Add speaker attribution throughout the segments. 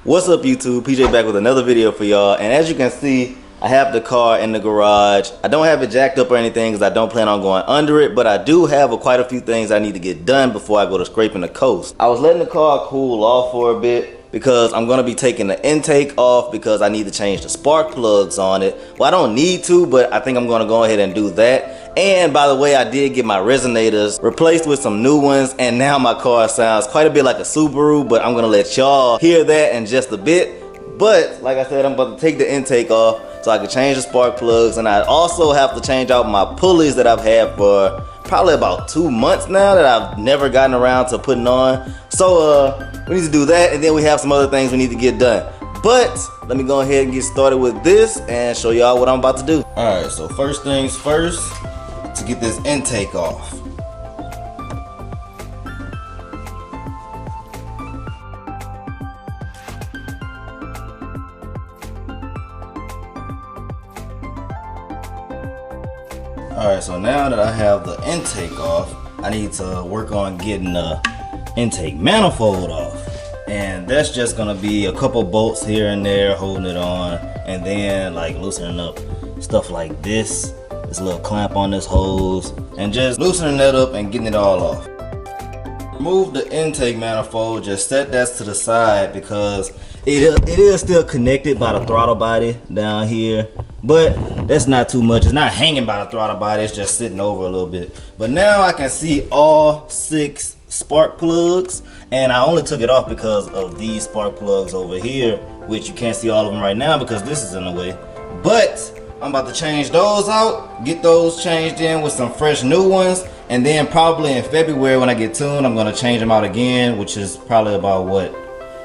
Speaker 1: What's up YouTube, PJ back with another video for y'all, and as you can see, I have the car in the garage. I don't have it jacked up or anything because I don't plan on going under it, but I do have quite a few things I need to get done before I go to Scrapin the Coast. I was letting the car cool off for a bit because I'm going to be taking the intake off because I need to change the spark plugs on it. Well, I don't need to, but I think I'm going to go ahead and do that. And by the way, I did get my resonators replaced with some new ones, and now my car sounds quite a bit like a Subaru, but I'm going to let y'all hear that in just a bit. But like I said, I'm about to take the intake off so I can change the spark plugs, and I also have to change out my pulleys that I've had for probably about 2 months now that I've never gotten around to putting on. So we need to do that, and then we have some other things we need to get done. But let me go ahead and get started with this and show y'all what I'm about to do. Alright, so first things first, to get this intake off. Alright, so now that I have the intake off, I need to work on getting the intake manifold off. And that's just gonna be a couple bolts here and there holding it on, and then like loosening up stuff like this little clamp on this hose, and just loosening that up and getting it all off. Remove the intake manifold, just set that to the side because it is still connected by the throttle body down here, but that's not too much. It's not hanging by the throttle body, it's just sitting over a little bit. But now I can see all 6 spark plugs, and I only took it off because of these spark plugs over here, which you can't see all of them right now because this is in the way. But I'm about to change those out, get those changed in with some fresh new ones, and then probably in February when I get tuned, I'm gonna change them out again, which is probably about what,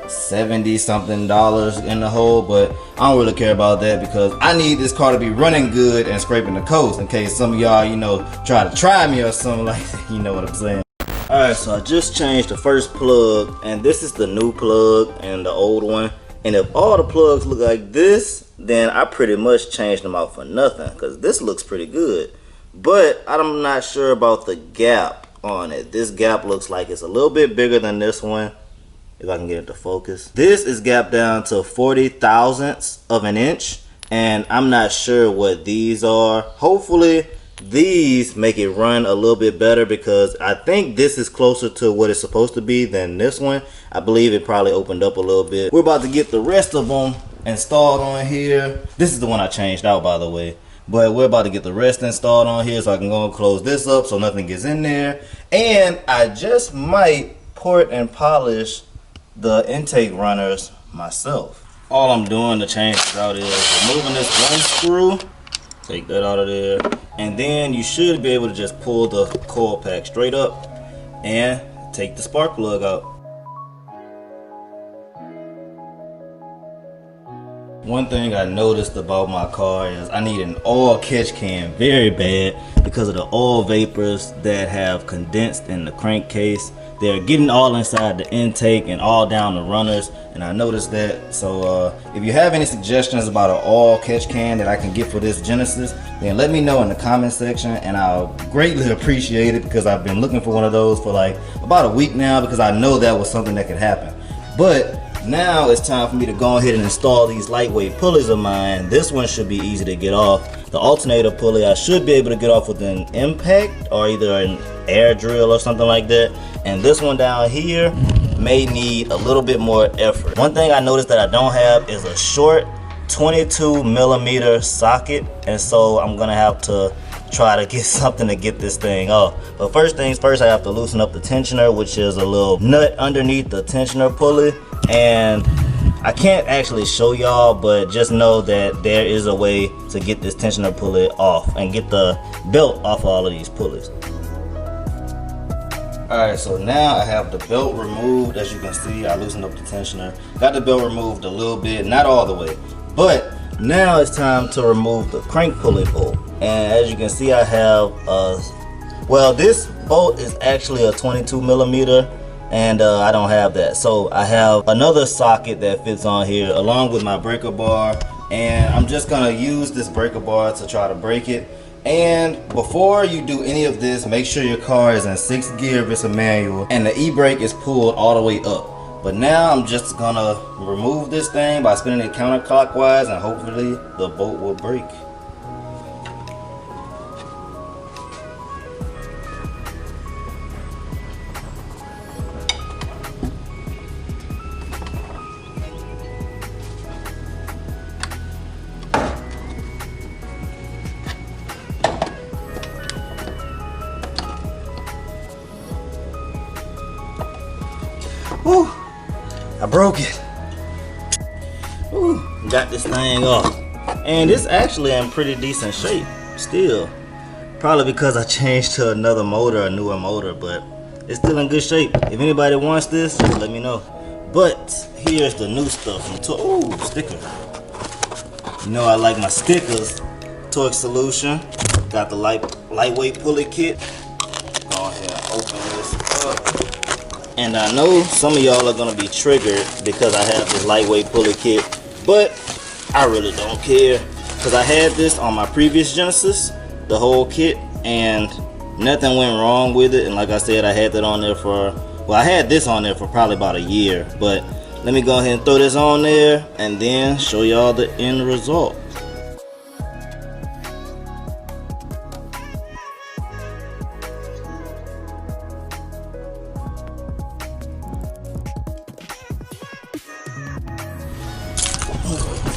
Speaker 1: $70 something in the hole. But I don't really care about that because I need this car to be running good and scraping the coast, in case some of y'all, you know, try me or something like that. You know what I'm saying? Alright, so I just changed the first plug, and this is the new plug and the old one. And if all the plugs look like this, then I pretty much changed them out for nothing, because this looks pretty good. But I'm not sure about the gap on it. This gap looks like it's a little bit bigger than this one, if I can get it to focus. This is gapped down to 40 thousandths of an inch, and I'm not sure what these are. Hopefully these make it run a little bit better, because I think this is closer to what it's supposed to be than this one. I believe it probably opened up a little bit. We're about to get the rest of them installed on here. This is the one I changed out, by the way. But we're about to get the rest installed on here so I can go and close this up so nothing gets in there. And I just might port and polish the intake runners myself. All I'm doing to change this out is removing this one screw. Take that out of there, and then you should be able to just pull the coil pack straight up and take the spark plug out. One thing I noticed about my car is I need an oil catch can very bad because of the oil vapors that have condensed in the crankcase. They're getting all inside the intake and all down the runners, and I noticed that. So if you have any suggestions about an oil catch can that I can get for this Genesis, then let me know in the comment section, and I'll greatly appreciate it, because I've been looking for one of those for like about a week now, because I know that was something that could happen. But now it's time for me to go ahead and install these lightweight pulleys of mine. This one should be easy to get off. The alternator pulley I should be able to get off with an impact or either an air drill or something like that. And this one down here may need a little bit more effort. One thing I noticed that I don't have is a short 22mm socket, and so I'm gonna have to try to get something to get this thing off. But first things first, I have to loosen up the tensioner, which is a little nut underneath the tensioner pulley. And I can't actually show y'all, but just know that there is a way to get this tensioner pulley off and get the belt off of all of these pulleys. Alright, so now I have the belt removed. As you can see, I loosened up the tensioner. Got the belt removed a little bit, not all the way. But now it's time to remove the crank pulley bolt. And as you can see, I have well, this bolt is actually a 22mm, and I don't have that. So I have another socket that fits on here along with my breaker bar, and I'm just gonna use this breaker bar to try to break it. And before you do any of this, make sure your car is in 6th gear if it's a manual, and the e-brake is pulled all the way up. But now I'm just gonna remove this thing by spinning it counterclockwise, and hopefully the bolt will break. Woo! I broke it. Woo! Got this thing off. And it's actually in pretty decent shape still. Probably because I changed to another motor, a newer motor, but it's still in good shape. If anybody wants this, let me know. But here's the new stuff from Ooh, sticker. You know I like my stickers. Torque Solution. Got the lightweight pulley kit. Go ahead and open this up. And I know some of y'all are gonna be triggered because I have this lightweight pulley kit, but I really don't care because I had this on my previous Genesis, the whole kit, and nothing went wrong with it. And like I said, I had that on there for, well, I had this on there for probably about a year. But let me go ahead and throw this on there and then show y'all the end result.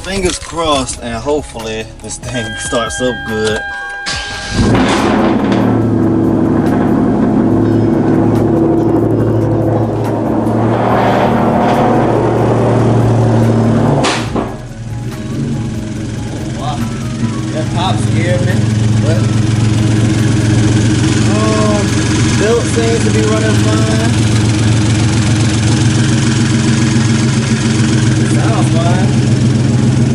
Speaker 1: Fingers crossed, and hopefully this thing starts up good. Oh, wow. That pop scared me, but belt seems to be running fine. Sounds fine.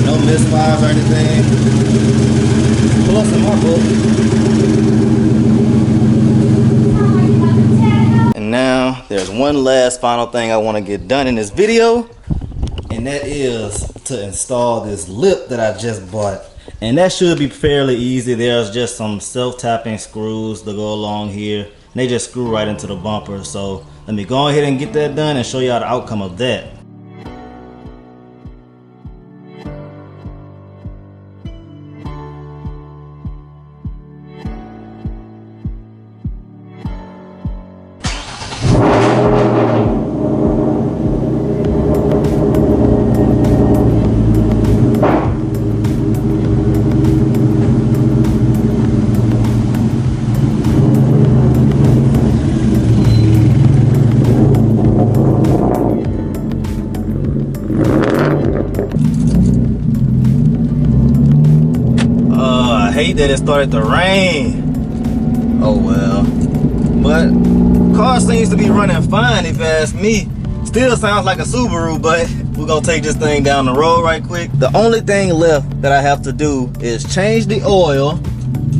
Speaker 1: No misfires or anything. Plus in my book. And now there's one last final thing I want to get done in this video, and that is to install this lip that I just bought. And that should be fairly easy. There's just some self-tapping screws that go along here, and they just screw right into the bumper. So let me go ahead and get that done and show y'all the outcome of that. I hate that it started to rain. Oh well. But car seems to be running fine if you ask me. Still sounds like a Subaru, but we're gonna take this thing down the road right quick. The only thing left that I have to do is change the oil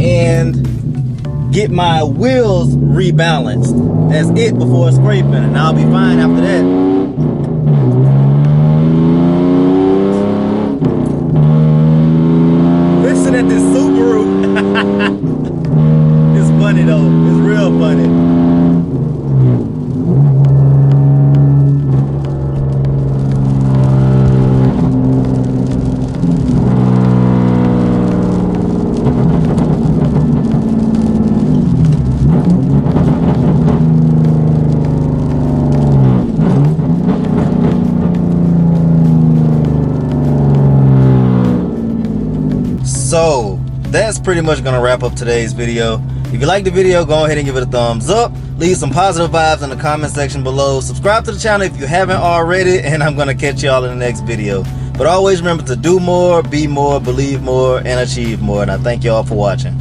Speaker 1: and get my wheels rebalanced. That's it before scraping, and I'll be fine after that. Listen at this Subaru. It's funny though. It's real funny. So that's pretty much gonna wrap up today's video. If you like the video, go ahead and give it a thumbs up. Leave some positive vibes in the comment section below. Subscribe to the channel if you haven't already, and I'm gonna catch y'all in the next video. But always remember to do more, be more, believe more, and achieve more. And I thank y'all for watching.